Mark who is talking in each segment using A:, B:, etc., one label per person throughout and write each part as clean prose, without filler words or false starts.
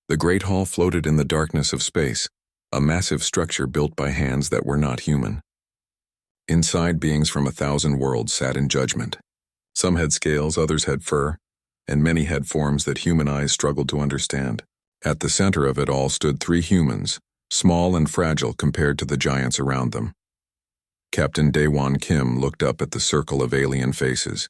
A: The great hall floated in the darkness of space, a massive structure built by hands that were not human. Inside, beings from 1,000 worlds sat in judgment. Some had scales, others had fur, and many had forms that human eyes struggled to understand. At the center of it all stood 3 humans, small and fragile compared to the giants around them. Captain Daewon Kim looked up at the circle of alien faces.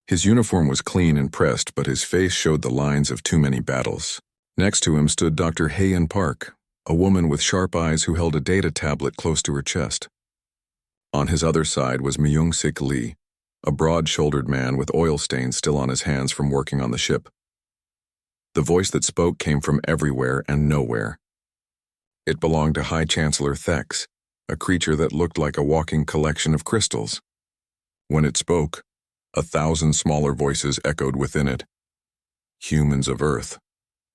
A: His uniform was clean and pressed, but his face showed the lines of too many battles. Next to him stood Dr. Haeun Park, a woman with sharp eyes who held a data tablet close to her chest. On his other side was Myung-Sik Lee, a broad-shouldered man with oil stains still on his hands from working on the ship. The voice that spoke came from everywhere and nowhere. It belonged to High Chancellor Thex, a creature that looked like a walking collection of crystals. When it spoke, 1,000 smaller voices echoed within it. Humans of Earth,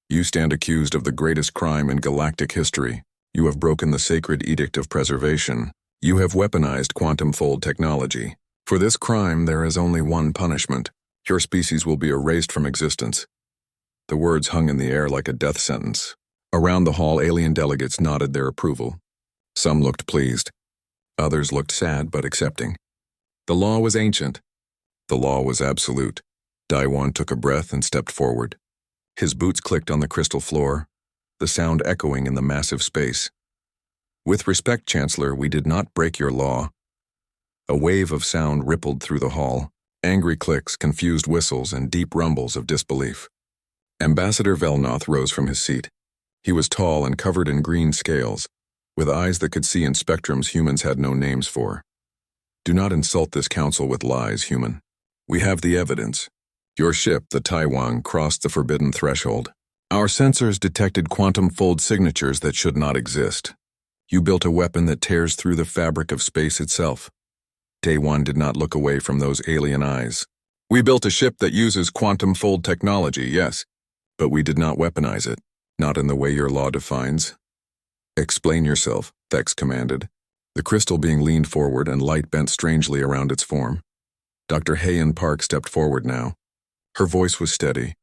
A: you stand accused of the greatest crime in galactic history. You have broken the sacred edict of preservation. You have weaponized quantum fold technology. For this crime, there is only one punishment. Your species will be erased from existence. The words hung in the air like a death sentence. Around the hall, alien delegates nodded their approval. Some looked pleased. Others looked sad but accepting. The law was ancient. The law was absolute. Daewon took a breath and stepped forward. His boots clicked on the crystal floor, the sound echoing in the massive space. With respect, Chancellor, we did not break your law. A wave of sound rippled through the hall, angry clicks, confused whistles, and deep rumbles of disbelief. Ambassador Velnoth rose from his seat. He was tall and covered in green scales, with eyes that could see in spectrums humans had no names for. Do not insult this council with lies, human. We have the evidence. Your ship, the Taiwan, crossed the forbidden threshold. Our sensors detected quantum fold signatures that should not exist. You built a weapon that tears through the fabric of space itself. Daewon did not look away from those alien eyes. We built a ship that uses quantum fold technology, yes, but we did not weaponize it, not in the way your law defines. Explain yourself, Thex commanded, the crystal being leaned forward and light bent strangely around its form. Dr. Haeun Park stepped forward now. Her voice was steady,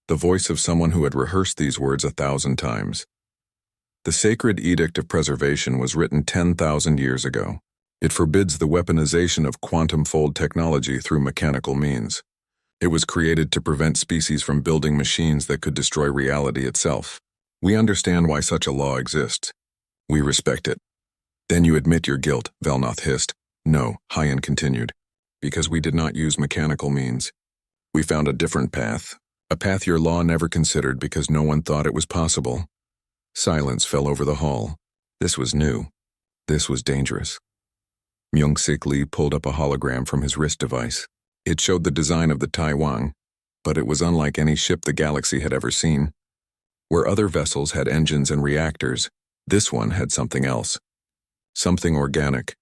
A: the voice of someone who had rehearsed these words 1,000 times. The sacred edict of preservation was written 10,000 years ago. It forbids the weaponization of quantum fold technology through mechanical means. It was created to prevent species from building machines that could destroy reality itself. We understand why such a law exists. We respect it. Then you admit your guilt, Velnoth hissed. No, Haeun continued, because we did not use mechanical means. We found a different path, a path your law never considered because no one thought it was possible. Silence fell over the hall. This was new. This was dangerous. Myung-Sik Lee pulled up a hologram from his wrist device. It showed the design of the Taiwan, but it was unlike any ship the galaxy had ever seen. Where other vessels had engines and reactors, this one had something else. Something organic.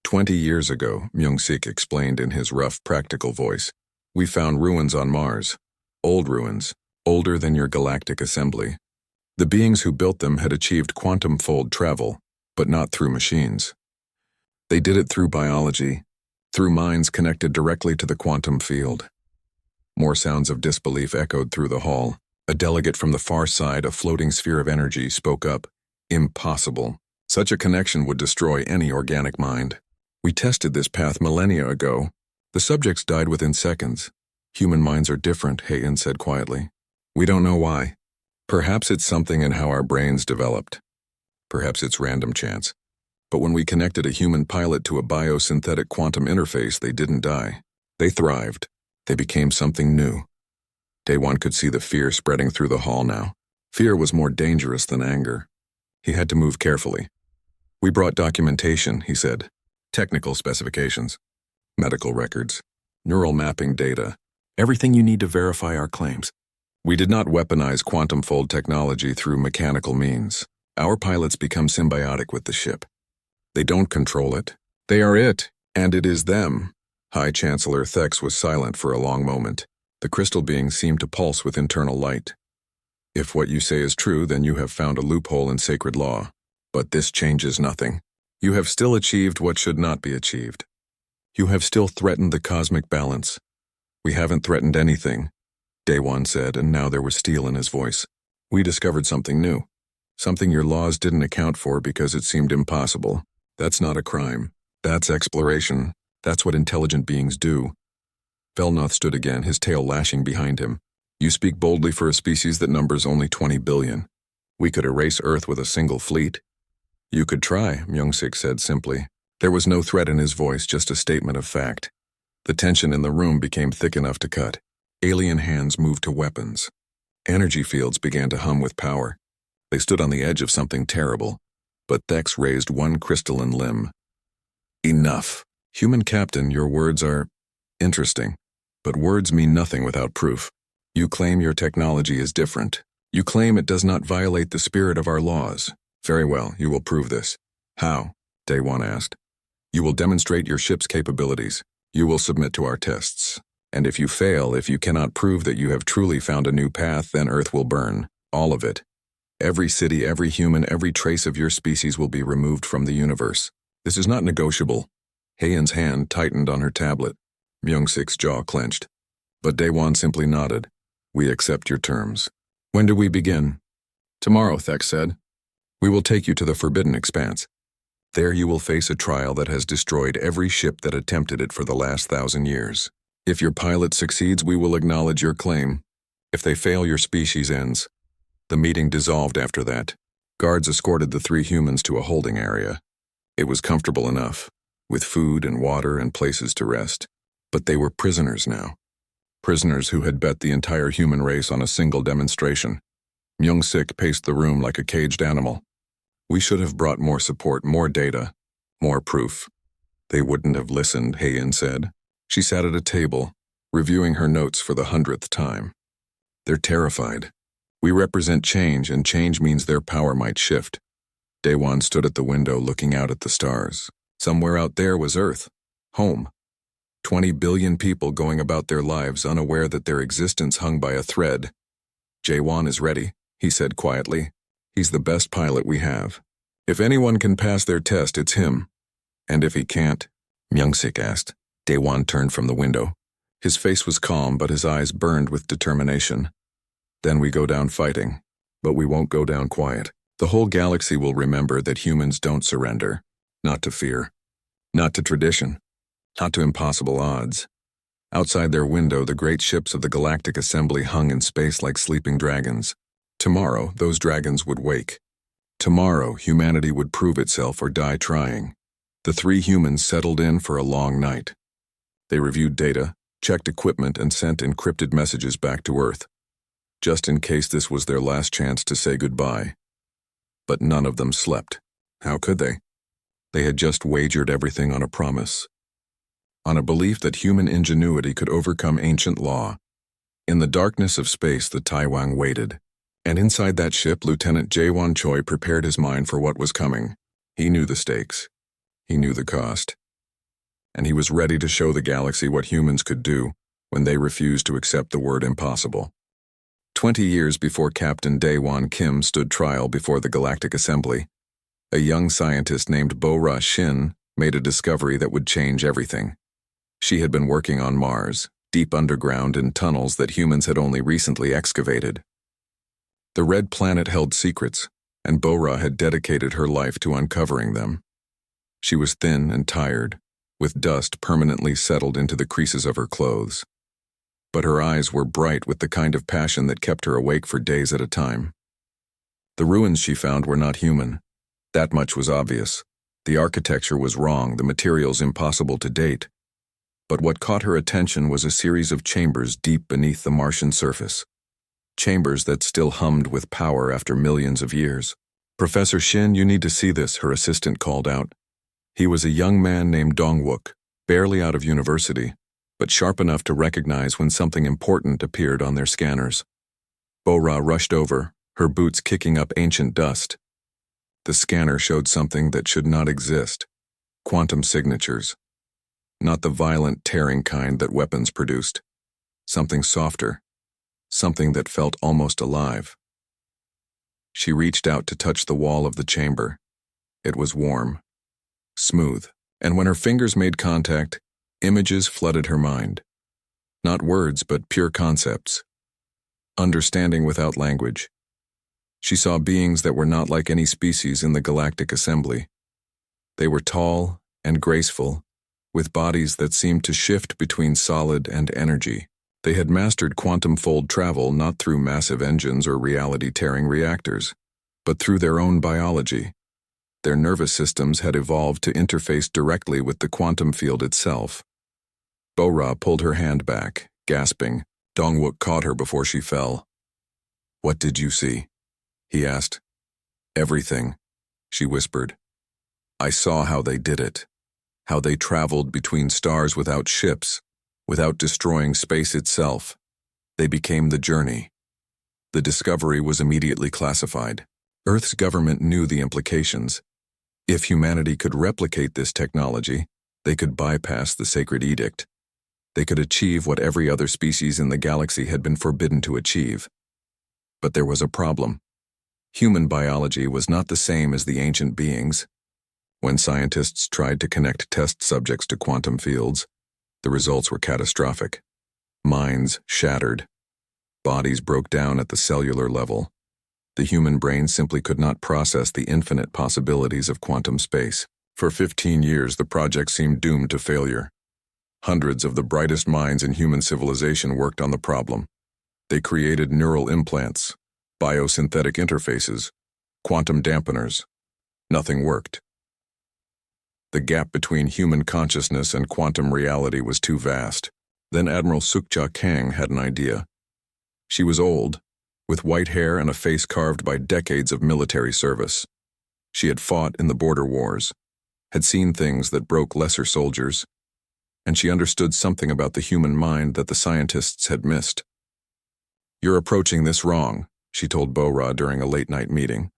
A: 20 years ago, Myung-Sik explained in his rough, practical voice, we found ruins on Mars. Old ruins, older than your galactic assembly. The beings who built them had achieved quantum fold travel, but not through machines. They did it through biology, through minds connected directly to the quantum field. More sounds of disbelief echoed through the hall. A delegate from the far side, a floating sphere of energy, spoke up. Impossible. Such a connection would destroy any organic mind. We tested this path millennia ago. The subjects died within seconds. Human minds are different, Haeun said quietly. We don't know why. Perhaps it's something in how our brains developed. Perhaps it's random chance. But when we connected a human pilot to a biosynthetic quantum interface, they didn't die. They thrived. They became something new. Daewon could see the fear spreading through the hall now. Fear was more dangerous than anger. He had to move carefully. We brought documentation, he said. Technical specifications. Medical records. Neural mapping data. Everything you need to verify our claims. We did not weaponize quantum fold technology through mechanical means. Our pilots become symbiotic with the ship. They don't control it. They are it, and it is them. High Chancellor Thex was silent for a long moment. The crystal being seemed to pulse with internal light. If what you say is true, then you have found a loophole in sacred law. But this changes nothing. You have still achieved what should not be achieved. You have still threatened the cosmic balance. We haven't threatened anything, Daewon said, and now there was steel in his voice. We discovered something new. Something your laws didn't account for because it seemed impossible. That's not a crime. That's exploration. That's what intelligent beings do. Velnoth stood again, his tail lashing behind him. You speak boldly for a species that numbers only 20 billion. We could erase Earth with a single fleet. You could try, Myung-sik said simply. There was no threat in his voice, just a statement of fact. The tension in the room became thick enough to cut. Alien hands moved to weapons. Energy fields began to hum with power. They stood on the edge of something terrible. But Thex raised one crystalline limb. Enough. Human captain, your words are interesting. But words mean nothing without proof. You claim your technology is different. You claim it does not violate the spirit of our laws. Very well, you will prove this. How? Daewon asked. You will demonstrate your ship's capabilities. You will submit to our tests. And if you fail, if you cannot prove that you have truly found a new path, then Earth will burn. All of it. Every city, every human, every trace of your species will be removed from the universe. This is not negotiable. Heian's hand tightened on her tablet. Myung-sik's jaw clenched. But Daewon simply nodded. We accept your terms. When do we begin? Tomorrow, Thex said. We will take you to the Forbidden Expanse. There you will face a trial that has destroyed every ship that attempted it for the last 1,000 years. If your pilot succeeds, we will acknowledge your claim. If they fail, your species ends. The meeting dissolved after that. Guards escorted the 3 humans to a holding area. It was comfortable enough, with food and water and places to rest. But they were prisoners now. Prisoners who had bet the entire human race on a single demonstration. Myung-sik paced the room like a caged animal. We should have brought more support, more data, more proof. They wouldn't have listened, Heian said. She sat at a table, reviewing her notes for the 100th time. They're terrified. We represent change, and change means their power might shift. Daewon stood at the window looking out at the stars. Somewhere out there was Earth, home. 20 billion people going about their lives unaware that their existence hung by a thread. Jaewon is ready, he said quietly. He's the best pilot we have. If anyone can pass their test, it's him. And if he can't? Myung-sik asked. Daewon turned from the window. His face was calm, but his eyes burned with determination. Then we go down fighting. But we won't go down quiet. The whole galaxy will remember that humans don't surrender. Not to fear. Not to tradition. Not to impossible odds. Outside their window, the great ships of the Galactic Assembly hung in space like sleeping dragons. Tomorrow, those dragons would wake. Tomorrow, humanity would prove itself or die trying. The 3 humans settled in for a long night. They reviewed data, checked equipment, and sent encrypted messages back to Earth, just in case this was their last chance to say goodbye. But none of them slept. How could they? They had just wagered everything on a promise. On a belief that human ingenuity could overcome ancient law. In the darkness of space, the Taiwan waited. And inside that ship, Lieutenant Jaewon Choi prepared his mind for what was coming. He knew the stakes. He knew the cost. And he was ready to show the galaxy what humans could do when they refused to accept the word impossible. 20 years before Captain Daewon Kim stood trial before the Galactic Assembly, a young scientist named Bo-Ra Shin made a discovery that would change everything. She had been working on Mars, deep underground in tunnels that humans had only recently excavated. The red planet held secrets, and Bo-Ra had dedicated her life to uncovering them. She was thin and tired, with dust permanently settled into the creases of her clothes. But her eyes were bright with the kind of passion that kept her awake for days at a time. The ruins she found were not human. That much was obvious. The architecture was wrong, the materials impossible to date. But what caught her attention was a series of chambers deep beneath the Martian surface. Chambers that still hummed with power after millions of years. Professor Shin, you need to see this, her assistant called out. He was a young man named Dongwook, barely out of university, but sharp enough to recognize when something important appeared on their scanners. Bo-Ra rushed over, her boots kicking up ancient dust. The scanner showed something that should not exist. Quantum signatures. Not the violent, tearing kind that weapons produced. Something softer. Something that felt almost alive. She reached out to touch the wall of the chamber. It was warm, smooth, and when her fingers made contact, images flooded her mind. Not words, but pure concepts. Understanding without language. She saw beings that were not like any species in the galactic assembly. They were tall and graceful, with bodies that seemed to shift between solid and energy. They had mastered quantum fold travel not through massive engines or reality-tearing reactors, but through their own biology. Their nervous systems had evolved to interface directly with the quantum field itself. Bo-Ra pulled her hand back, gasping. Dongwook caught her before she fell. "What did you see?" he asked. "Everything," she whispered. "I saw how they did it, how they traveled between stars without ships, without destroying space itself. They became the journey." The discovery was immediately classified. Earth's government knew the implications. If humanity could replicate this technology, they could bypass the sacred edict. They could achieve what every other species in the galaxy had been forbidden to achieve. But there was a problem. Human biology was not the same as the ancient beings. When scientists tried to connect test subjects to quantum fields, the results were catastrophic. Minds shattered. Bodies broke down at the cellular level. The human brain simply could not process the infinite possibilities of quantum space. For 15 years, the project seemed doomed to failure. Hundreds of the brightest minds in human civilization worked on the problem. They created neural implants, biosynthetic interfaces, quantum dampeners. Nothing worked. The gap between human consciousness and quantum reality was too vast. Then Admiral Sukja Kang had an idea. She was old, with white hair and a face carved by decades of military service. She had fought in the border wars, had seen things that broke lesser soldiers, and she understood something about the human mind that the scientists had missed. "You're approaching this wrong," she told Bo-Ra during a late-night meeting.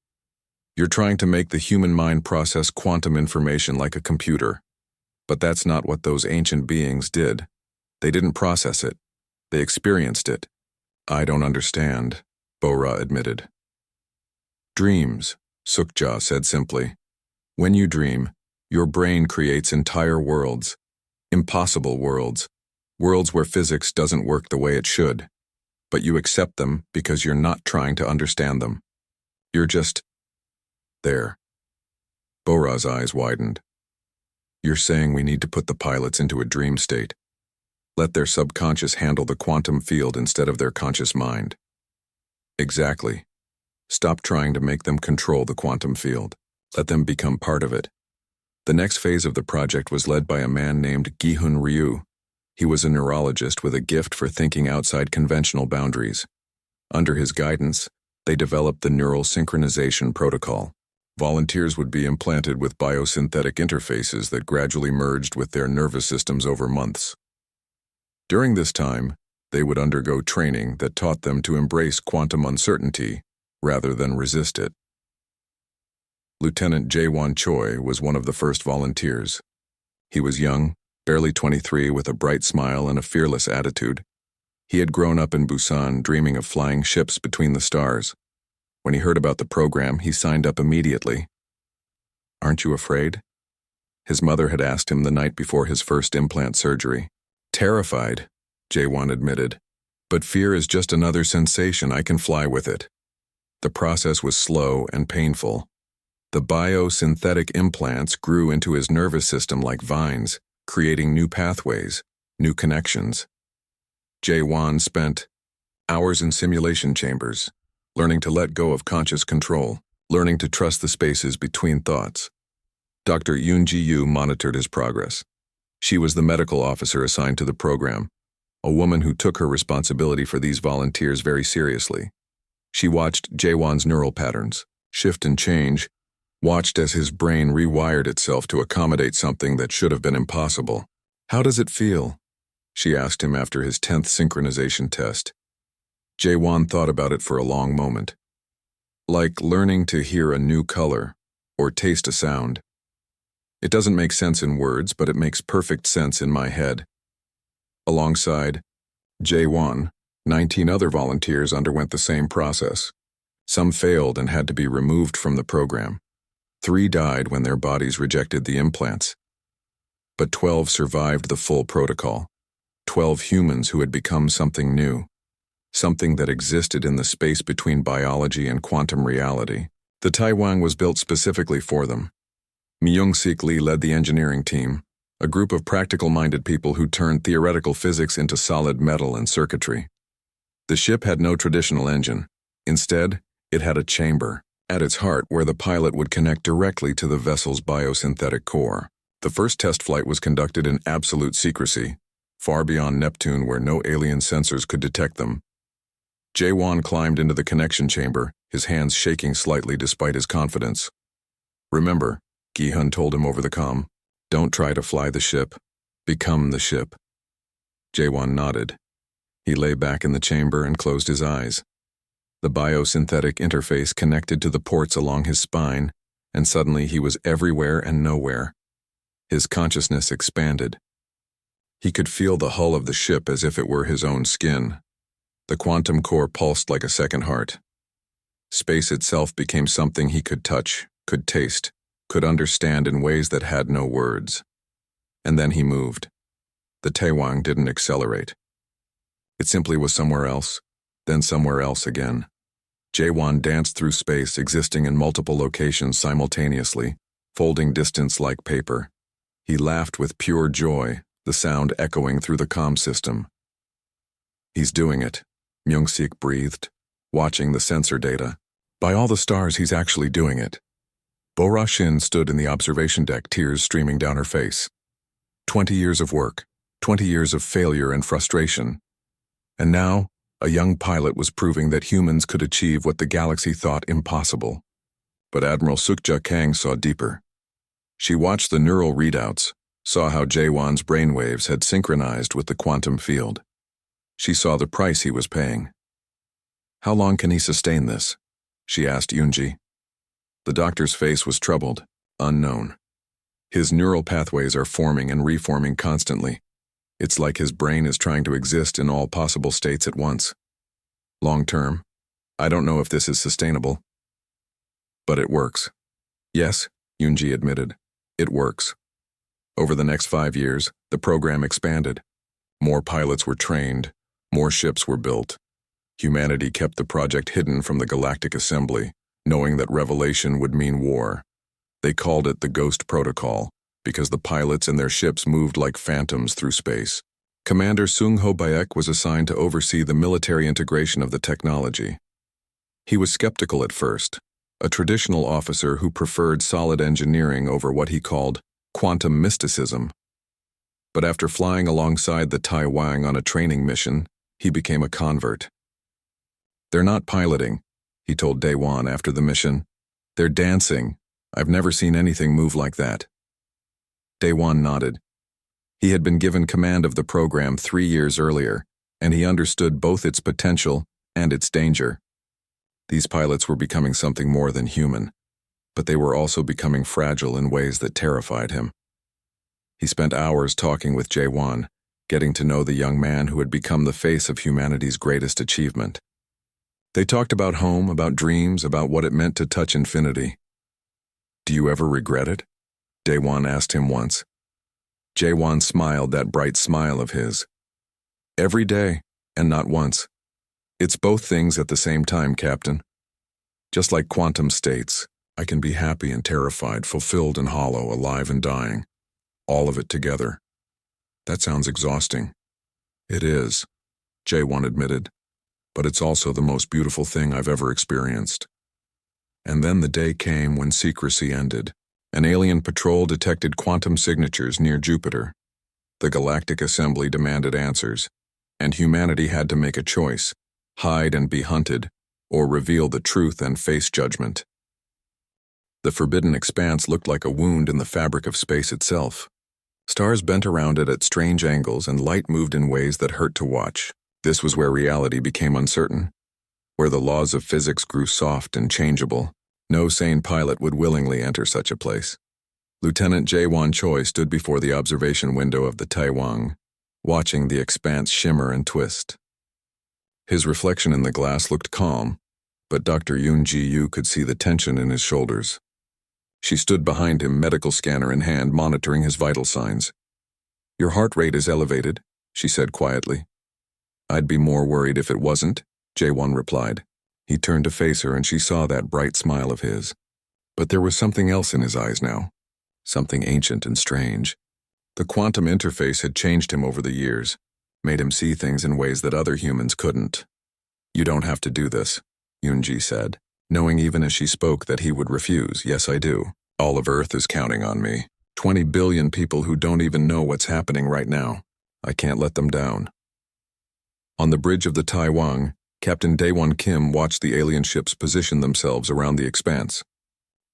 A: "You're trying to make the human mind process quantum information like a computer. But that's not what those ancient beings did. They didn't process it. They experienced it." "I don't understand," Bo-Ra admitted. "Dreams," Sukja said simply. "When you dream, your brain creates entire worlds. Impossible worlds. Worlds where physics doesn't work the way it should. But you accept them because you're not trying to understand them. You're just there." Bo-Ra's eyes widened. "You're saying we need to put the pilots into a dream state. Let their subconscious handle the quantum field instead of their conscious mind." "Exactly. Stop trying to make them control the quantum field. Let them become part of it." The next phase of the project was led by a man named Gi-hun Ryu. He was a neurologist with a gift for thinking outside conventional boundaries. Under his guidance, they developed the Neural Synchronization Protocol. Volunteers would be implanted with biosynthetic interfaces that gradually merged with their nervous systems over months. During this time, they would undergo training that taught them to embrace quantum uncertainty rather than resist it. Lieutenant Jae-won Choi was one of the first volunteers. He was young, barely 23, with a bright smile and a fearless attitude. He had grown up in Busan dreaming of flying ships between the stars. When he heard about the program, he signed up immediately. "Aren't you afraid?" His mother had asked him the night before his first implant surgery. "Terrified," Jae-won admitted. "But fear is just another sensation. I can fly with it." The process was slow and painful. The biosynthetic implants grew into his nervous system like vines, creating new pathways, new connections. Jae-won spent hours in simulation chambers, learning to let go of conscious control, learning to trust the spaces between thoughts. Dr. Yoon Ji-yu monitored his progress. She was the medical officer assigned to the program, a woman who took her responsibility for these volunteers very seriously. She watched Jae-won's neural patterns shift and change, watched as his brain rewired itself to accommodate something that should have been impossible. "How does it feel?" she asked him after his 10th synchronization test. Jae-won thought about it for a long moment. "Like learning to hear a new color or taste a sound. It doesn't make sense in words, but it makes perfect sense in my head." Alongside Jae-won, 19 other volunteers underwent the same process. Some failed and had to be removed from the program. 3 died when their bodies rejected the implants. But 12 survived the full protocol. 12 humans who had become something new. something that existed in the space between biology and quantum reality. The Taiwan was built specifically for them. Myung-Sik Lee led the engineering team, a group of practical-minded people who turned theoretical physics into solid metal and circuitry. The ship had no traditional engine. Instead, it had a chamber at its heart where the pilot would connect directly to the vessel's biosynthetic core. The first test flight was conducted in absolute secrecy, far beyond Neptune where no alien sensors could detect them. Jae-won climbed into the connection chamber, his hands shaking slightly despite his confidence. "Remember," Gi-hun told him over the comm, "don't try to fly the ship. Become the ship." Jae-won nodded. He lay back in the chamber and closed his eyes. The biosynthetic interface connected to the ports along his spine, and suddenly he was everywhere and nowhere. His consciousness expanded. He could feel the hull of the ship as if it were his own skin. The quantum core pulsed like a second heart. Space itself became something he could touch, could taste, could understand in ways that had no words. And then he moved. The Taewang didn't accelerate. It simply was somewhere else, then somewhere else again. Jae-won danced through space, existing in multiple locations simultaneously, folding distance like paper. He laughed with pure joy, the sound echoing through the comm system. "He's doing it," Myung-Sik breathed, watching the sensor data. "By all the stars, he's actually doing it." Bo-Ra-shin stood in the observation deck, tears streaming down her face. 20 years of work, 20 years of failure and frustration. And now, a young pilot was proving that humans could achieve what the galaxy thought impossible. But Admiral Sukja Kang saw deeper. She watched the neural readouts, saw how Jae-won's brainwaves had synchronized with the quantum field. She saw the price he was paying. "How long can he sustain this?" she asked Yoonji. The doctor's face was troubled, unknown. His neural pathways are forming and reforming constantly. It's like his brain is trying to exist in all possible states at once. "Long term, I don't know if this is sustainable." "But it works." "Yes," Yoonji admitted. "It works." Over the next 5 years, the program expanded. More pilots were trained, more ships were built. Humanity kept the project hidden from the Galactic Assembly, knowing that revelation would mean war. They called it the Ghost Protocol, because the pilots and their ships moved like phantoms through space. Commander Sung-ho Baek was assigned to oversee the military integration of the technology. He was skeptical at first, a traditional officer who preferred solid engineering over what he called quantum mysticism. But after flying alongside the Taiwan on a training mission, he became a convert. "They're not piloting," he told Daewon after the mission. "They're dancing. I've never seen anything move like that." Daewon nodded. He had been given command of the program 3 years earlier, and he understood both its potential and its danger. These pilots were becoming something more than human, but they were also becoming fragile in ways that terrified him. He spent hours talking with Jae-won, getting to know the young man who had become the face of humanity's greatest achievement. They talked about home, about dreams, about what it meant to touch infinity. "Do you ever regret it?" Daewon asked him once. Jae-won smiled that bright smile of his. "Every day, and not once. It's both things at the same time, Captain. Just like quantum states, I can be happy and terrified, fulfilled and hollow, alive and dying. All of it together. That sounds exhausting." "It is," Jae-won admitted, "but it's also the most beautiful thing I've ever experienced." And then the day came when secrecy ended. An alien patrol detected quantum signatures near Jupiter. The Galactic Assembly demanded answers, and humanity had to make a choice: hide and be hunted, or reveal the truth and face judgment. The forbidden expanse looked like a wound in the fabric of space itself. Stars bent around it at strange angles, and light moved in ways that hurt to watch. This was where reality became uncertain, where the laws of physics grew soft and changeable. No sane pilot would willingly enter such a place. Lieutenant Jae-won Choi stood before the observation window of the Taiwan, watching the expanse shimmer and twist. His reflection in the glass looked calm, but Dr. Yoon Ji-yu could see the tension in his shoulders. She stood behind him, medical scanner in hand, monitoring his vital signs. "Your heart rate is elevated," she said quietly. I'd be more worried if it wasn't, J1 replied. He turned to face her and she saw that bright smile of his. But there was something else in his eyes now. Something ancient and strange. The quantum interface had changed him over the years, made him see things in ways that other humans couldn't. You don't have to do this, Yunji said, knowing even as she spoke that he would refuse. Yes, I do. All of Earth is counting on me. 20 billion people who don't even know what's happening right now. I can't let them down. On the bridge of the Taiwan, Captain Daewon Kim watched the alien ships position themselves around the expanse.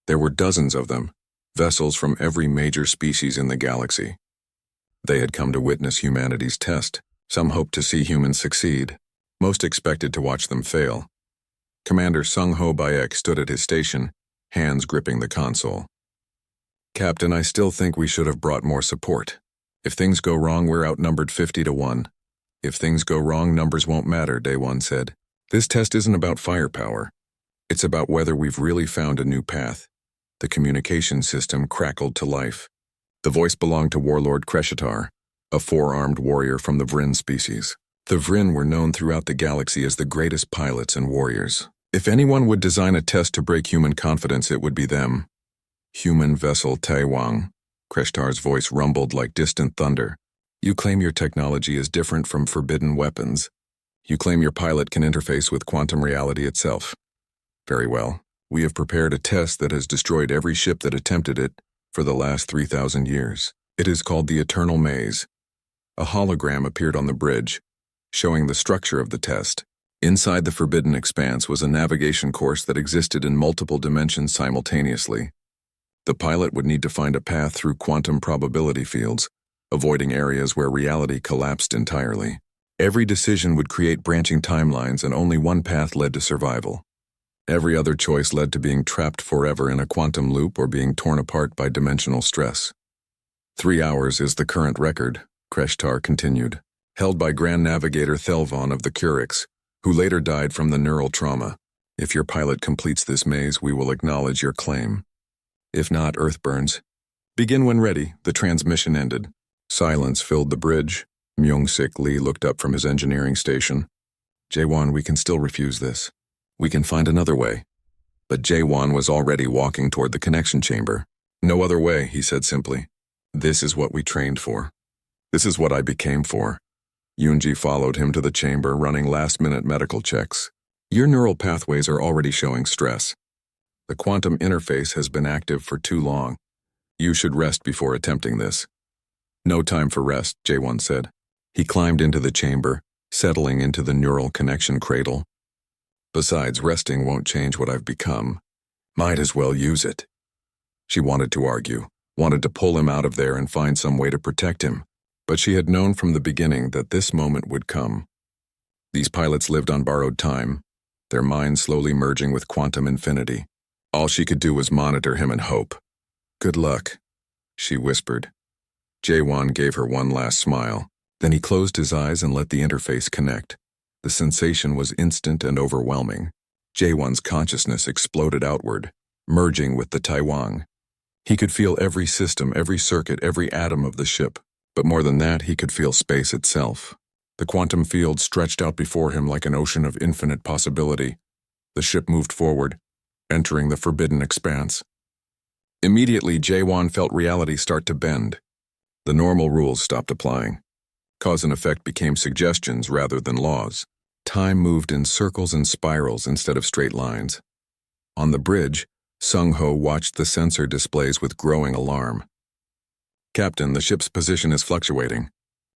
A: There were dozens of them, vessels from every major species in the galaxy. They had come to witness humanity's test. Some hoped to see humans succeed. Most expected to watch them fail. Commander Sung Ho Bayek stood at his station, hands gripping the console. Captain, I still think we should have brought more support. If things go wrong, we're outnumbered 50-1. If things go wrong, numbers won't matter, Daewon said. This test isn't about firepower. It's about whether we've really found a new path. The communication system crackled to life. The voice belonged to Warlord Kreshitar, a four-armed warrior from the Vryn species. The Vryn were known throughout the galaxy as the greatest pilots and warriors. If anyone would design a test to break human confidence, it would be them. Human vessel Taiwan. Kreshitar's voice rumbled like distant thunder. You claim your technology is different from forbidden weapons. You claim your pilot can interface with quantum reality itself. Very well. We have prepared a test that has destroyed every ship that attempted it for the last 3,000 years. It is called the Eternal Maze. A hologram appeared on the bridge, showing the structure of the test. Inside the Forbidden Expanse was a navigation course that existed in multiple dimensions simultaneously. The pilot would need to find a path through quantum probability fields, avoiding areas where reality collapsed entirely. Every decision would create branching timelines, and only one path led to survival. Every other choice led to being trapped forever in a quantum loop or being torn apart by dimensional stress. 3 hours is the current record, Kreshitar continued, held by Grand Navigator Thelvon of the Curix, who later died from the neural trauma. If your pilot completes this maze, we will acknowledge your claim. If not, Earth burns. Begin when ready. The transmission ended. Silence filled the bridge. Myung-sik Lee looked up from his engineering station. Jaewon, we can still refuse this. We can find another way. But Jaewon was already walking toward the connection chamber. No other way, he said simply. This is what we trained for. This is what I became for. Yunji followed him to the chamber, running last-minute medical checks. Your neural pathways are already showing stress. The quantum interface has been active for too long. You should rest before attempting this. No time for rest, Jaewon said. He climbed into the chamber, settling into the neural connection cradle. Besides, resting won't change what I've become. Might as well use it. She wanted to argue, wanted to pull him out of there and find some way to protect him. But she had known from the beginning that this moment would come. These pilots lived on borrowed time, their minds slowly merging with quantum infinity. All she could do was monitor him and hope. Good luck, she whispered. Jaewon gave her one last smile. Then he closed his eyes and let the interface connect. The sensation was instant and overwhelming. Jaewon's consciousness exploded outward, merging with the Taiwan. He could feel every system, every circuit, every atom of the ship. But more than that, he could feel space itself. The quantum field stretched out before him like an ocean of infinite possibility. The ship moved forward, entering the forbidden expanse. Immediately, Jaewon felt reality start to bend. The normal rules stopped applying. Cause and effect became suggestions rather than laws. Time moved in circles and spirals instead of straight lines. On the bridge, Sung Ho watched the sensor displays with growing alarm. Captain, the ship's position is fluctuating.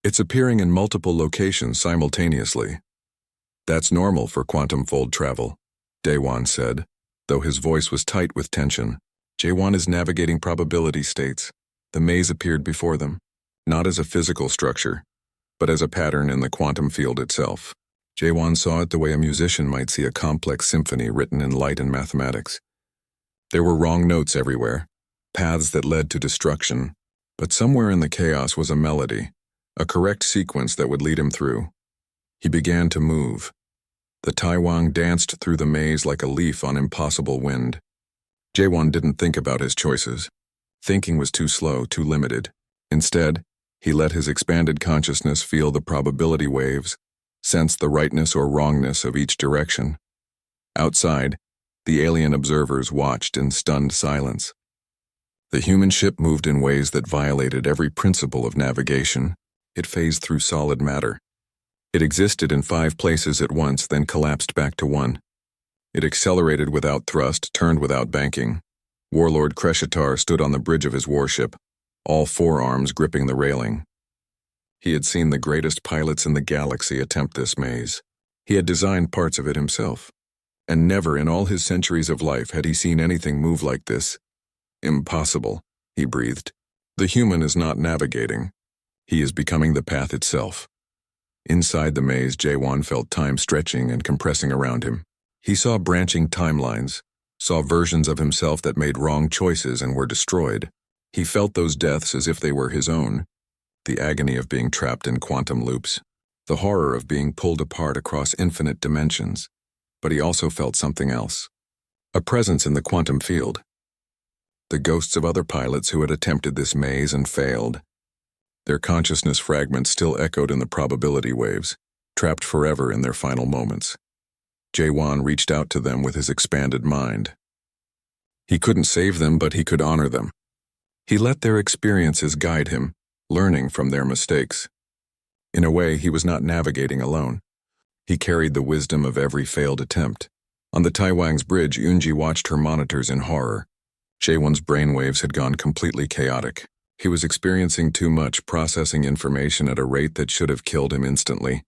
A: It's appearing in multiple locations simultaneously. That's normal for quantum fold travel, Daewon said, though his voice was tight with tension. Jaewon is navigating probability states. The maze appeared before them, not as a physical structure, but as a pattern in the quantum field itself. Jaewon saw it the way a musician might see a complex symphony written in light and mathematics. There were wrong notes everywhere, paths that led to destruction, but somewhere in the chaos was a melody, a correct sequence that would lead him through. He began to move. The Taiwan danced through the maze like a leaf on impossible wind. Jaewon didn't think about his choices. Thinking was too slow, too limited. Instead, he let his expanded consciousness feel the probability waves, sensed the rightness or wrongness of each direction. Outside, the alien observers watched in stunned silence. The human ship moved in ways that violated every principle of navigation. It phased through solid matter. It existed in 5 places at once, then collapsed back to 1. It accelerated without thrust, turned without banking. Warlord Kreshitar stood on the bridge of his warship, all 4 arms gripping the railing. He had seen the greatest pilots in the galaxy attempt this maze. He had designed parts of it himself. And never in all his centuries of life had he seen anything move like this. Impossible, he breathed. The human is not navigating. He is becoming the path itself. Inside the maze, Jaewon felt time stretching and compressing around him. He saw branching timelines, saw versions of himself that made wrong choices and were destroyed. He felt those deaths as if they were his own. The agony of being trapped in quantum loops. The horror of being pulled apart across infinite dimensions. But he also felt something else. A presence in the quantum field. The ghosts of other pilots who had attempted this maze and failed. Their consciousness fragments still echoed in the probability waves, trapped forever in their final moments. Jaewon reached out to them with his expanded mind. He couldn't save them, but he could honor them. He let their experiences guide him, learning from their mistakes. In a way, he was not navigating alone. He carried the wisdom of every failed attempt. On the Taiwang's bridge, Yunji watched her monitors in horror. Jaewon's brainwaves had gone completely chaotic. He was experiencing too much, processing information at a rate that should have killed him instantly.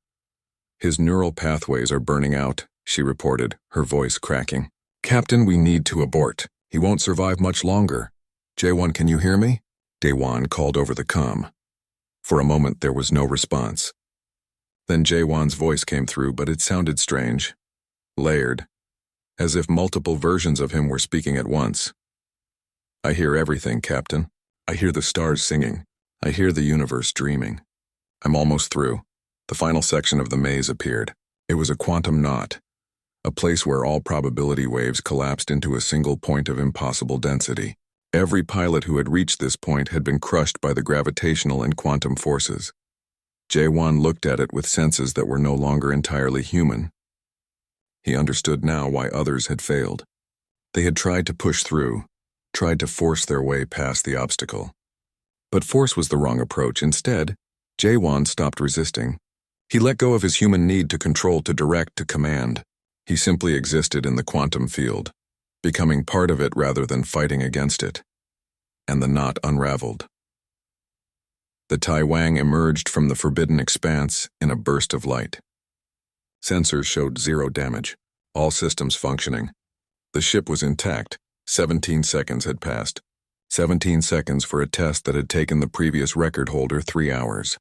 A: His neural pathways are burning out, she reported, her voice cracking. Captain, we need to abort. He won't survive much longer. Jaewon, can you hear me? Daewon called over the comm. For a moment, there was no response. Then Jaewon's voice came through, but it sounded strange, layered, as if multiple versions of him were speaking at once. I hear everything, Captain. I hear the stars singing. I hear the universe dreaming. I'm almost through. The final section of the maze appeared. It was a quantum knot, a place where all probability waves collapsed into a single point of impossible density. Every pilot who had reached this point had been crushed by the gravitational and quantum forces. Jaewon looked at it with senses that were no longer entirely human. He understood now why others had failed. They had tried to push through, tried to force their way past the obstacle. But force was the wrong approach. Instead, Jaewon stopped resisting. He let go of his human need to control, to direct, to command. He simply existed in the quantum field, becoming part of it rather than fighting against it. And the knot unraveled. The Taiwang emerged from the forbidden expanse in a burst of light. Sensors showed 0 damage, all systems functioning. The ship was intact. 17 seconds had passed. 17 seconds for a test that had taken the previous record holder 3 hours.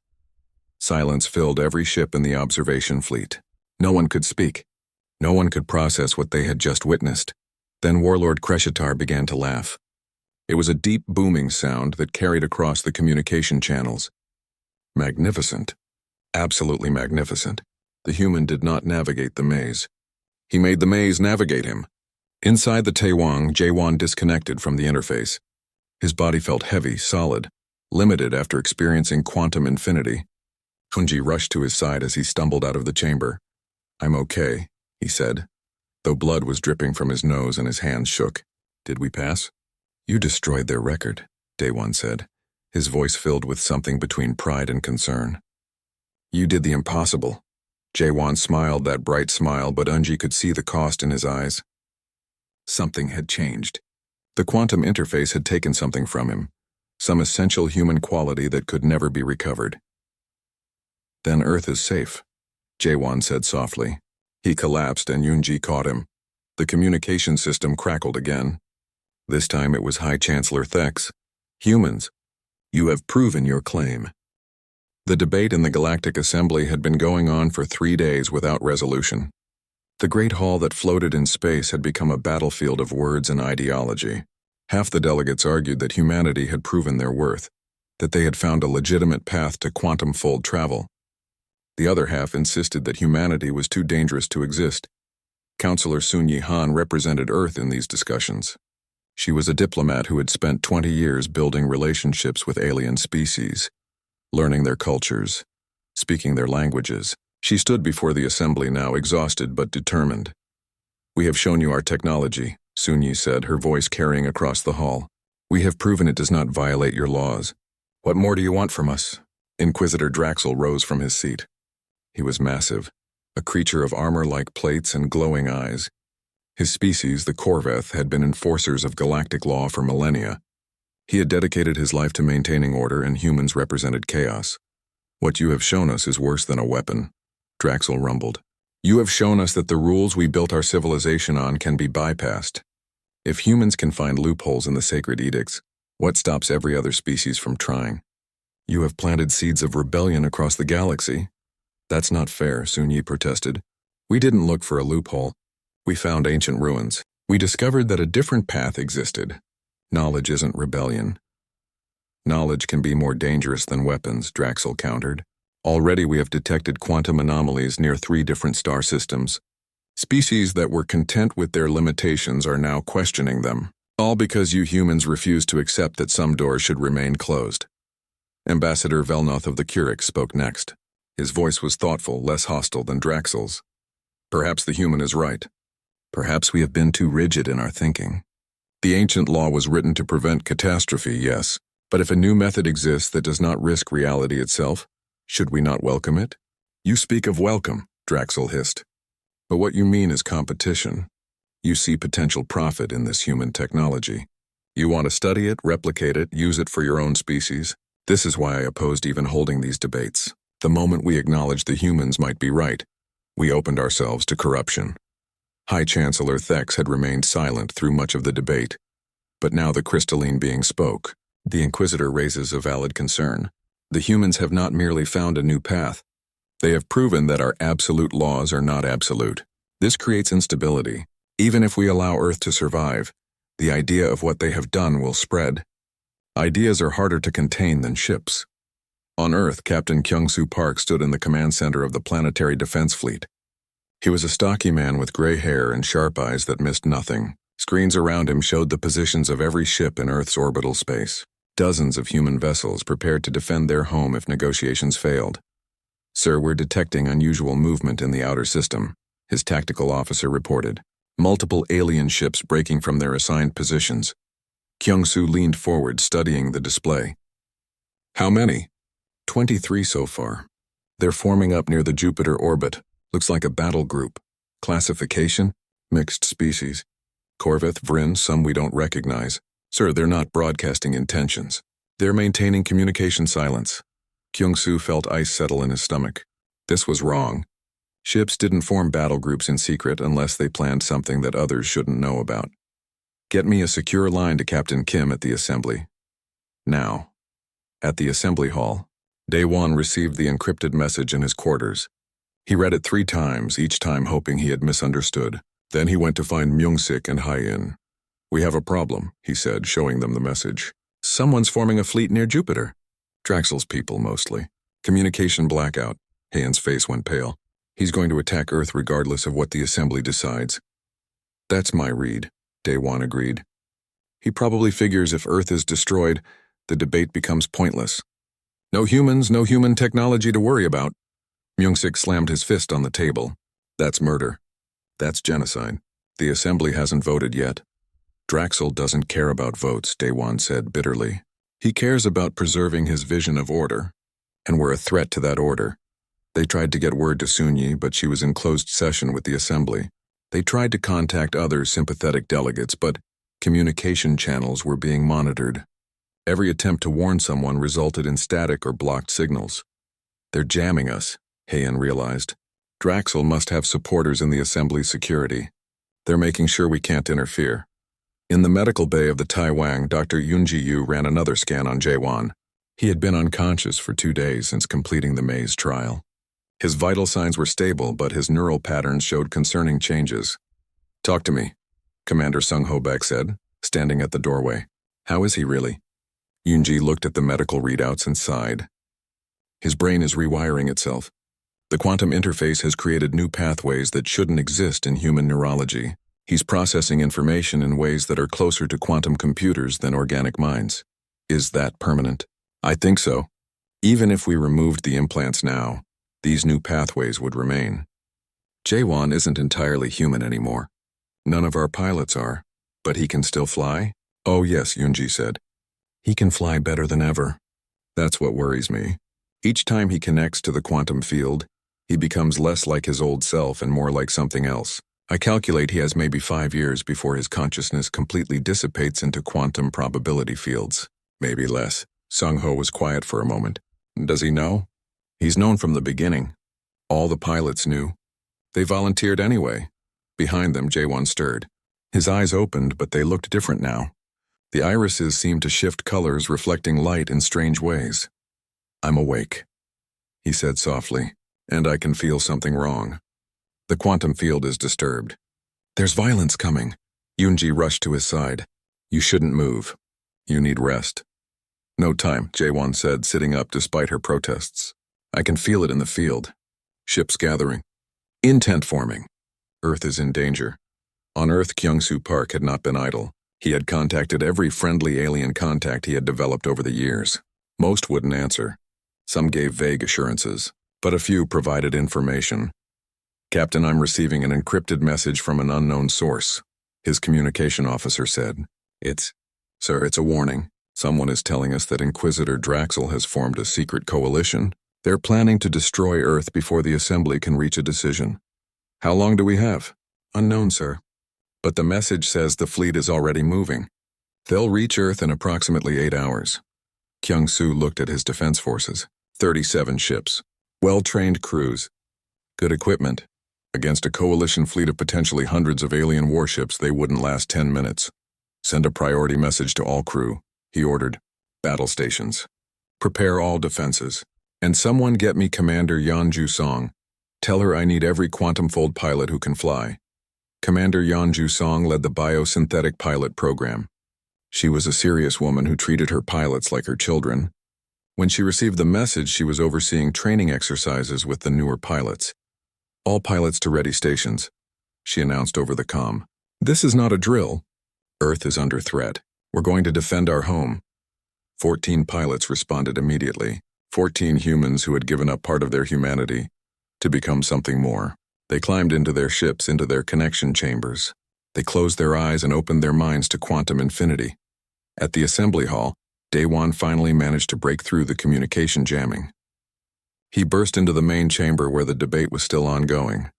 A: Silence filled every ship in the observation fleet. No one could speak. No one could process what they had just witnessed. Then Warlord Kreshitar began to laugh. It was a deep booming sound that carried across the communication channels. Magnificent. Absolutely magnificent. The human did not navigate the maze. He made the maze navigate him. Inside the Taiwang, Jaewon disconnected from the interface. His body felt heavy, solid, limited after experiencing quantum infinity. Hunji rushed to his side as he stumbled out of the chamber. I'm okay, he said, though blood was dripping from his nose and his hands shook. Did we pass? You destroyed their record, Daewon said, his voice filled with something between pride and concern. You did the impossible. Jaewon smiled that bright smile, but Unji could see the cost in his eyes. Something had changed. The quantum interface had taken something from him, some essential human quality that could never be recovered. Then Earth is safe, Jaewon said softly. He collapsed and Yunji caught him. The communication system crackled again. This time it was High Chancellor Thex. Humans, you have proven your claim. The debate in the Galactic Assembly had been going on for 3 days without resolution. The great hall that floated in space had become a battlefield of words and ideology. Half the delegates argued that humanity had proven their worth, that they had found a legitimate path to quantum-fold travel. The other half insisted that humanity was too dangerous to exist. Counselor Sun Yi-han represented Earth in these discussions. She was a diplomat who had spent 20 years building relationships with alien species, learning their cultures, speaking their languages, She stood before the assembly now, exhausted but determined. "We have shown you our technology," Sunyi said, her voice carrying across the hall. "We have proven it does not violate your laws. What more do you want from us?" Inquisitor Draxel rose from his seat. He was massive, a creature of armor-like plates and glowing eyes. His species, the Corveth, had been enforcers of galactic law for millennia. He had dedicated his life to maintaining order, and humans represented chaos. "What you have shown us is worse than a weapon," Draxel rumbled. "You have shown us that the rules we built our civilization on can be bypassed. If humans can find loopholes in the sacred edicts, what stops every other species from trying? You have planted seeds of rebellion across the galaxy." "That's not fair," Sunyi protested. "We didn't look for a loophole. We found ancient ruins. We discovered that a different path existed. Knowledge isn't rebellion." "Knowledge can be more dangerous than weapons," Draxel countered. "Already we have detected quantum anomalies near 3 different star systems. Species that were content with their limitations are now questioning them, all because you humans refuse to accept that some doors should remain closed." Ambassador Velnoth of the Curix spoke next. His voice was thoughtful, less hostile than Draxel's. "Perhaps the human is right. Perhaps we have been too rigid in our thinking. The ancient law was written to prevent catastrophe, yes, but if a new method exists that does not risk reality itself, should we not welcome it?" "You speak of welcome," Draxel hissed. "But what you mean is competition. You see potential profit in this human technology. You want to study it, replicate it, use it for your own species. This is why I opposed even holding these debates. The moment we acknowledged the humans might be right, we opened ourselves to corruption." High Chancellor Thex had remained silent through much of the debate, but now the crystalline being spoke. "The Inquisitor raises a valid concern. The humans have not merely found a new path. They have proven that our absolute laws are not absolute. This creates instability. Even if we allow Earth to survive, the idea of what they have done will spread. Ideas are harder to contain than ships." On Earth, Captain Kyung-Soo Park stood in the command center of the Planetary Defense Fleet. He was a stocky man with gray hair and sharp eyes that missed nothing. Screens around him showed the positions of every ship in Earth's orbital space. Dozens of human vessels prepared to defend their home if negotiations failed. "Sir, we're detecting unusual movement in the outer system," his tactical officer reported. "Multiple alien ships breaking from their assigned positions." Kyung-Soo leaned forward, studying the display. "How many?" 23 so far. They're forming up near the Jupiter orbit. Looks like a battle group. Classification? Mixed species. Corveth, Vryn, some we don't recognize. Sir, they're not broadcasting intentions. They're maintaining communication silence." Kyung-Soo felt ice settle in his stomach. This was wrong. Ships didn't form battle groups in secret unless they planned something that others shouldn't know about. "Get me a secure line to Captain Kim at the assembly." Now. At the assembly hall, Daewon received the encrypted message in his quarters. He read it 3 times, each time hoping he had misunderstood. Then he went to find Myung-sik and Hye-in. "We have a problem," he said, showing them the message. "Someone's forming a fleet near Jupiter." Draxel's people, mostly. "Communication blackout." Hye-in's face went pale. "He's going to attack Earth regardless of what the assembly decides." "That's my read," Daewon agreed. "He probably figures if Earth is destroyed, the debate becomes pointless. No humans, no human technology to worry about." Myung-sik slammed his fist on the table. "That's murder. That's genocide. The assembly hasn't voted yet." "Draxel doesn't care about votes," Daewon said bitterly. "He cares about preserving his vision of order, and we're a threat to that order. They tried to get word to Sunyi, but she was in closed session with the assembly. They tried to contact other sympathetic delegates, but communication channels were being monitored. Every attempt to warn someone resulted in static or blocked signals. They're jamming us," Hye-in realized. "Draxel must have supporters in the assembly's security. They're making sure we can't interfere." In the medical bay of the Taiwang, Dr. Yunji-Yu ran another scan on Jaewon. He had been unconscious for 2 days since completing the maze trial. His vital signs were stable, but his neural patterns showed concerning changes. "Talk to me," Commander Sung Ho-baek said, standing at the doorway. "How is he really?" Yunji looked at the medical readouts and sighed. "His brain is rewiring itself. The quantum interface has created new pathways that shouldn't exist in human neurology. He's processing information in ways that are closer to quantum computers than organic minds." "Is that permanent?" "I think so. Even if we removed the implants now, These new pathways would remain. Jaewon isn't entirely human anymore. None of our pilots are. But he can still fly? Oh yes, Yoonji said. He can fly better than ever. That's what worries me. Each time he connects to the quantum field, he becomes less like his old self and more like something else. I calculate he has maybe 5 years before his consciousness completely dissipates into quantum probability fields. Maybe less. Sung-ho was quiet for a moment. Does he know? He's known from the beginning. All the pilots knew. They volunteered anyway. Behind them, Jaewon stirred. His eyes opened, but they looked different now. The irises seemed to shift colors, reflecting light in strange ways. I'm awake, he said softly, and I can feel something wrong. The quantum field is disturbed. There's violence coming. Yoonji rushed to his side. You shouldn't move. You need rest. No time, Jaewon said, sitting up despite her protests. I can feel it in the field. Ships gathering. Intent forming. Earth is in danger. On Earth, Kyungsoo Park had not been idle. He had contacted every friendly alien contact he had developed over the years. Most wouldn't answer. Some gave vague assurances, but a few provided information. Captain, I'm receiving an encrypted message from an unknown source, his communication officer said. Sir, it's a warning. Someone is telling us that Inquisitor Draxel has formed a secret coalition. They're planning to destroy Earth before the Assembly can reach a decision. How long do we have? Unknown, sir. But the message says the fleet is already moving. They'll reach Earth in approximately 8 hours. Kyungsoo looked at his defense forces. 37 ships. Well-trained crews. Good equipment. Against a coalition fleet of potentially hundreds of alien warships, they wouldn't last 10 minutes. Send a priority message to all crew, he ordered. Battle stations. Prepare all defenses. And someone get me Commander Yeonju Song. Tell her I need every quantum fold pilot who can fly. Commander Yeonju Song led the biosynthetic pilot program. She was a serious woman who treated her pilots like her children. When she received the message, she was overseeing training exercises with the newer pilots. All pilots to ready stations, she announced over the comm. This is not a drill. Earth is under threat. We're going to defend our home. 14 pilots responded immediately. 14 humans who had given up part of their humanity to become something more. They climbed into their ships, into their connection chambers. They closed their eyes and opened their minds to quantum infinity. At the assembly hall, Daewon finally managed to break through the communication jamming. He burst into the main chamber where the debate was still ongoing.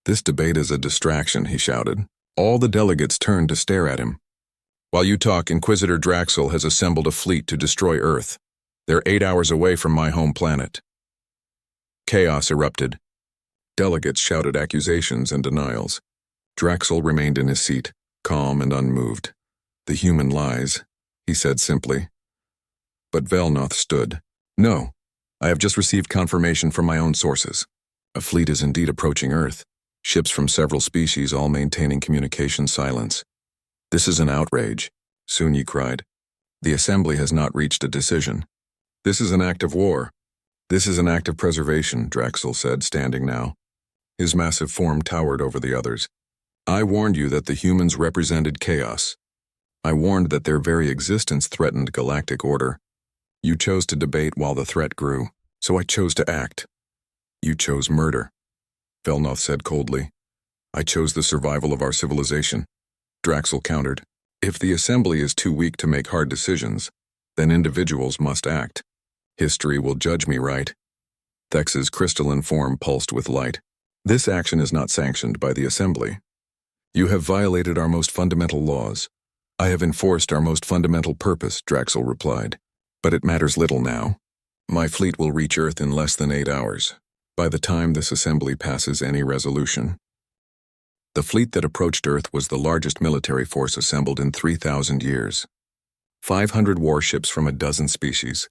A: This debate is a distraction, he shouted. All the delegates turned to stare at him. While you talk, Inquisitor Draxel has assembled a fleet to destroy Earth. They're 8 hours away from my home planet. Chaos erupted. Delegates shouted accusations and denials. Draxel remained in his seat, calm and unmoved. The human lies, he said simply. But Velnoth stood. No, I have just received confirmation from my own sources. A fleet is indeed approaching Earth. Ships from several species all maintaining communication silence. This is an outrage, Sunyi cried. The Assembly has not reached a decision. This is an act of war. This is an act of preservation, Draxel said, standing now. His massive form towered over the others. I warned you that the humans represented chaos. I warned that their very existence threatened galactic order. You chose to debate while the threat grew, so I chose to act. You chose murder, Velnoth said coldly. I chose the survival of our civilization. Draxel countered. If the Assembly is too weak to make hard decisions, then individuals must act. History will judge me right. Thex's crystalline form pulsed with light. This action is not sanctioned by the Assembly. You have violated our most fundamental laws. I have enforced our most fundamental purpose, Draxel replied. But it matters little now. My fleet will reach Earth in less than 8 hours, by the time this Assembly passes any resolution. The fleet that approached Earth was the largest military force assembled in 3,000 years. 500 warships from a dozen species,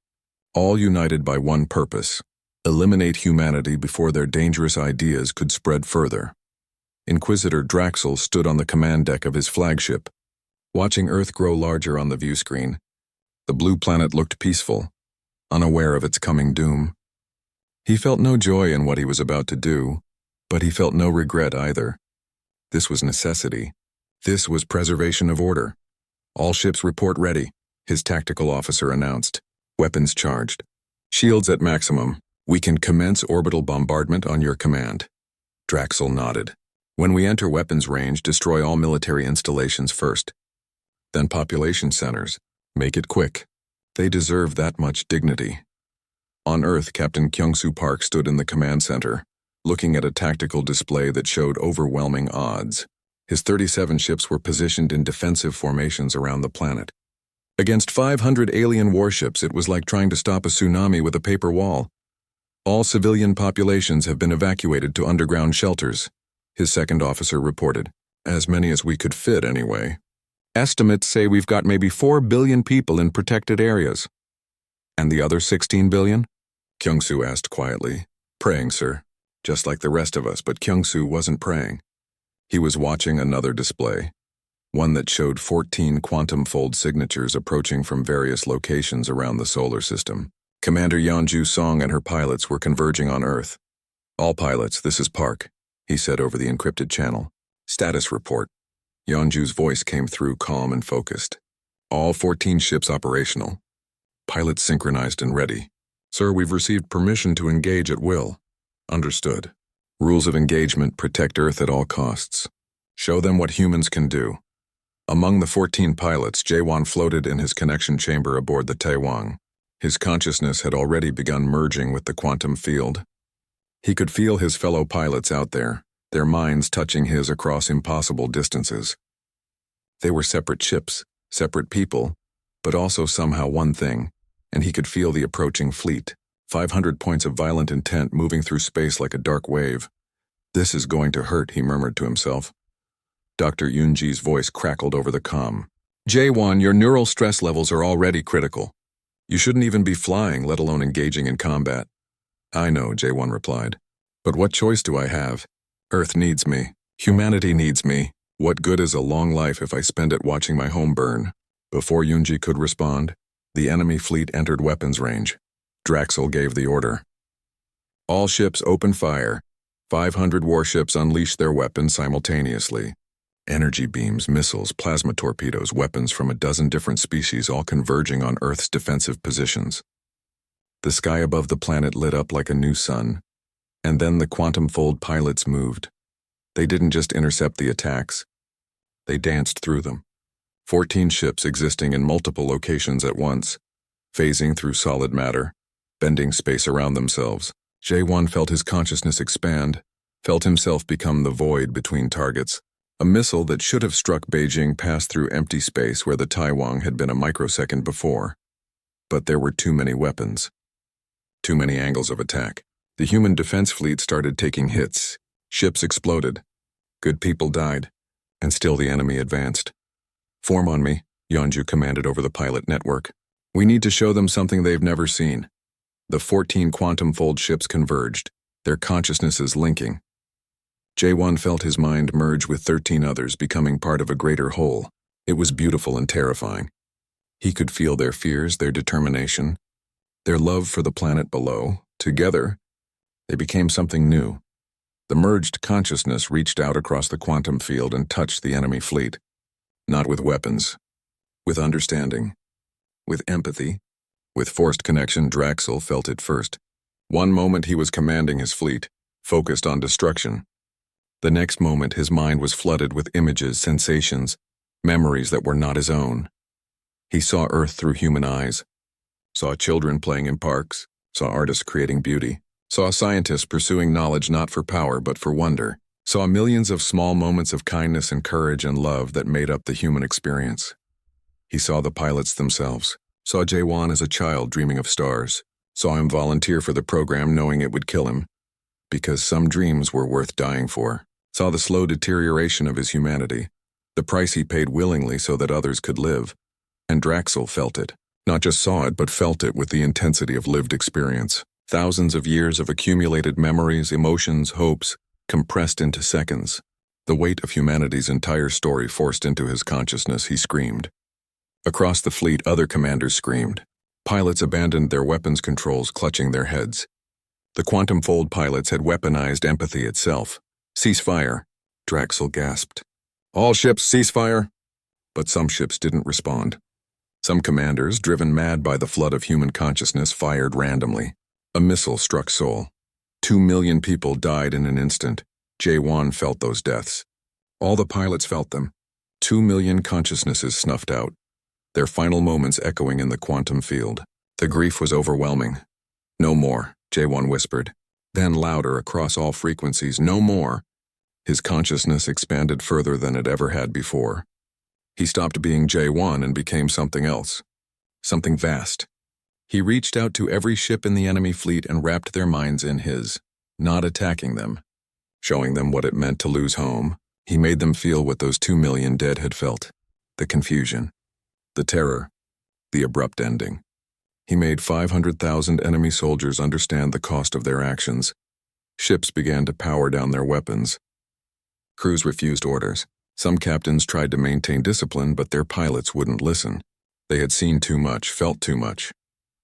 A: all united by one purpose: eliminate humanity before their dangerous ideas could spread further. Inquisitor Draxel stood on the command deck of his flagship, watching Earth grow larger on the view screen. The blue planet looked peaceful, unaware of its coming doom. He felt no joy in what he was about to do, but he felt no regret either. This was necessity. This was preservation of order. All ships report ready, his tactical officer announced. Weapons charged. Shields at maximum. We can commence orbital bombardment on your command. Draxel nodded. When we enter weapons range, destroy all military installations first. Then population centers. Make it quick. They deserve that much dignity. On Earth, Captain Kyung-Soo Park stood in the command center, looking at a tactical display that showed overwhelming odds. His 37 ships were positioned in defensive formations around the planet. Against 500 alien warships, it was like trying to stop a tsunami with a paper wall. All civilian populations have been evacuated to underground shelters, his second officer reported. As many as we could fit, anyway. Estimates say we've got maybe 4 billion people in protected areas. And the other 16 billion? Kyung-Soo asked quietly. Praying, sir. Just like the rest of us, but Kyung-Soo wasn't praying. He was watching another display. One that showed 14 quantum fold signatures approaching from various locations around the solar system. Commander Yeonju Song and her pilots were converging on Earth. All pilots, this is Park, he said over the encrypted channel. Status report. Yeonju's voice came through calm and focused. All 14 ships operational. Pilots synchronized and ready. Sir, we've received permission to engage at will. Understood. Rules of engagement: protect Earth at all costs. Show them what humans can do. Among the 14 pilots, Jaewon floated in his connection chamber aboard the Taewang. His consciousness had already begun merging with the quantum field. He could feel his fellow pilots out there, their minds touching his across impossible distances. They were separate ships, separate people, but also somehow one thing, and he could feel the approaching fleet, 500 points of violent intent moving through space like a dark wave. This is going to hurt, he murmured to himself. Dr. Yoonji's voice crackled over the comm. Jaewon, your neural stress levels are already critical. You shouldn't even be flying, let alone engaging in combat. I know, Jaewon replied. But what choice do I have? Earth needs me. Humanity needs me. What good is a long life if I spend it watching my home burn? Before Yoonji could respond, the enemy fleet entered weapons range. Draxel gave the order. All ships open fire. 500 warships unleash their weapons simultaneously. Energy beams, missiles, plasma torpedoes, weapons from a dozen different species all converging on Earth's defensive positions. The sky above the planet lit up like a new sun, and then the quantum fold pilots moved. They didn't just intercept the attacks. They danced through them. 14 ships existing in multiple locations at once, phasing through solid matter, bending space around themselves. Jaewon felt his consciousness expand, felt himself become the void between targets. A missile that should have struck Beijing passed through empty space where the Taiwan had been a microsecond before. But there were too many weapons. Too many angles of attack. The human defense fleet started taking hits. Ships exploded. Good people died. And still the enemy advanced. Form on me, Yeonju commanded over the pilot network. We need to show them something they've never seen. The 14 quantum fold ships converged, their consciousnesses linking. Jaewon felt his mind merge with 13 others, becoming part of a greater whole. It was beautiful and terrifying. He could feel their fears, their determination, their love for the planet below. Together, they became something new. The merged consciousness reached out across the quantum field and touched the enemy fleet. Not with weapons, with understanding, with empathy, with forced connection. Draxel felt it first. One moment he was commanding his fleet, focused on destruction. The next moment his mind was flooded with images, sensations, memories that were not his own. He saw Earth through human eyes, saw children playing in parks, saw artists creating beauty, saw scientists pursuing knowledge not for power but for wonder, saw millions of small moments of kindness and courage and love that made up the human experience. He saw the pilots themselves, saw Jaewon as a child dreaming of stars, saw him volunteer for the program knowing it would kill him, because some dreams were worth dying for. Saw the slow deterioration of his humanity, the price he paid willingly so that others could live. And Draxel felt it. Not just saw it, but felt it with the intensity of lived experience. Thousands of years of accumulated memories, emotions, hopes, compressed into seconds. The weight of humanity's entire story forced into his consciousness. He screamed. Across the fleet, other commanders screamed. Pilots abandoned their weapons controls, clutching their heads. The quantum fold pilots had weaponized empathy itself. Cease fire, Draxel gasped. All ships cease fire. But some ships didn't respond. Some commanders, driven mad by the flood of human consciousness, fired randomly. A missile struck Seoul. 2 million people died in an instant. J1 felt those deaths. All the pilots felt them. 2 million consciousnesses snuffed out, their final moments echoing in the quantum field. The grief was overwhelming. No more, J1 whispered. Then louder across all frequencies, no more. His consciousness expanded further than it ever had before. He stopped being J1 and became something else. Something vast. He reached out to every ship in the enemy fleet and wrapped their minds in his, not attacking them, showing them what it meant to lose home. He made them feel what those 2 million dead had felt. The confusion, the terror, the abrupt ending. He made 500,000 enemy soldiers understand the cost of their actions. Ships began to power down their weapons. Crews refused orders. Some captains tried to maintain discipline, but their pilots wouldn't listen. They had seen too much, felt too much.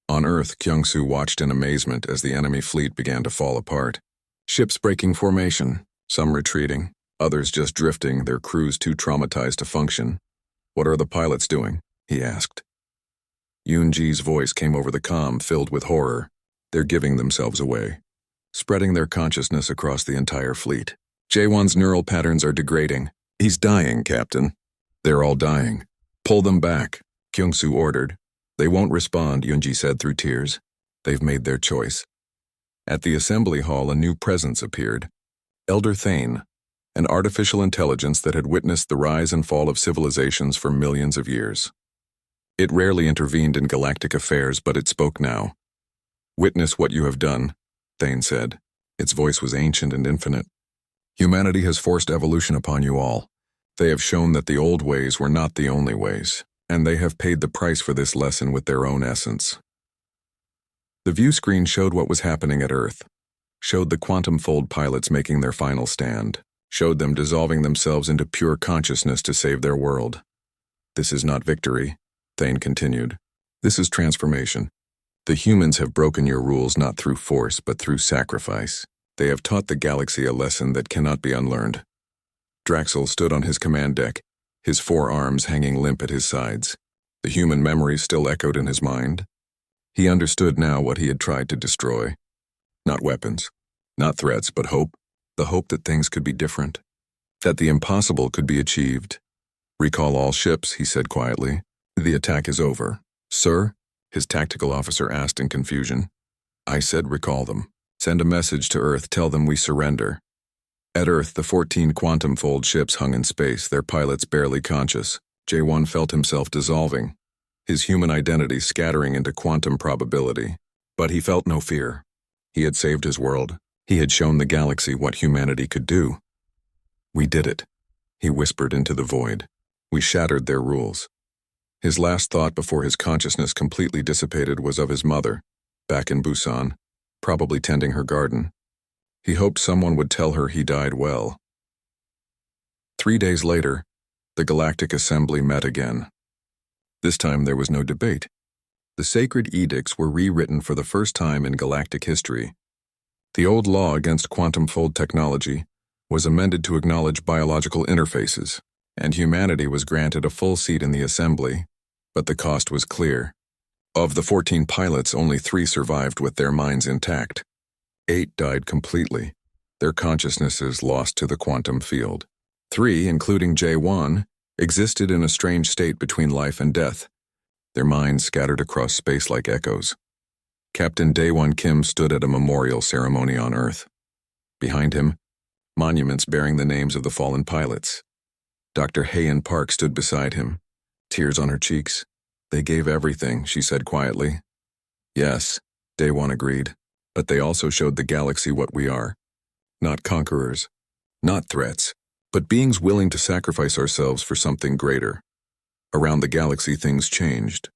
A: On Earth, Kyung-soo watched in amazement as the enemy fleet began to fall apart. Ships breaking formation, some retreating, others just drifting, their crews too traumatized to function. "What are the pilots doing?" he asked. Yoon-ji's voice came over the comm, filled with horror. "They're giving themselves away, spreading their consciousness across the entire fleet. J1's neural patterns are degrading. He's dying, Captain." "They're all dying. Pull them back," Kyung-soo ordered. "They won't respond," Yoon-ji said through tears. "They've made their choice." At the assembly hall, a new presence appeared. Elder Thane, an artificial intelligence that had witnessed the rise and fall of civilizations for millions of years. It rarely intervened in galactic affairs, but it spoke now. "Witness what you have done," Thane said. Its voice was ancient and infinite. "Humanity has forced evolution upon you all. They have shown that the old ways were not the only ways, and they have paid the price for this lesson with their own essence." The view screen showed what was happening at Earth, showed the quantum fold pilots making their final stand, showed them dissolving themselves into pure consciousness to save their world. "This is not victory," Thane continued. "This is transformation. The humans have broken your rules not through force but through sacrifice. They have taught the galaxy a lesson that cannot be unlearned." Draxel stood on his command deck, his forearms hanging limp at his sides. The human memories still echoed in his mind. He understood now what he had tried to destroy. Not weapons, not threats, but hope. The hope that things could be different, that the impossible could be achieved. "Recall all ships," he said quietly. "The attack is over." "Sir?" his tactical officer asked in confusion. "I said recall them. Send a message to Earth, tell them we surrender." At Earth, the 14 quantum fold ships hung in space, their pilots barely conscious. J1 felt himself dissolving, his human identity scattering into quantum probability. But he felt no fear. He had saved his world. He had shown the galaxy what humanity could do. "We did it," he whispered into the void. "We shattered their rules." His last thought before his consciousness completely dissipated was of his mother, back in Busan, probably tending her garden. He hoped someone would tell her he died well. 3 days later, the Galactic Assembly met again. This time there was no debate. The sacred edicts were rewritten for the first time in galactic history. The old law against quantum fold technology was amended to acknowledge biological interfaces, and humanity was granted a full seat in the assembly, but the cost was clear. Of the 14 pilots, only 3 survived with their minds intact. 8 died completely, their consciousnesses lost to the quantum field. 3, including J1, existed in a strange state between life and death, their minds scattered across space like echoes. Captain Daewon Kim stood at a memorial ceremony on Earth. Behind him, monuments bearing the names of the fallen pilots. Dr. Haein Park stood beside him, tears on her cheeks. "They gave everything," she said quietly. "Yes," Daewon agreed, "but they also showed the galaxy what we are. Not conquerors, not threats, but beings willing to sacrifice ourselves for something greater." Around the galaxy, things changed.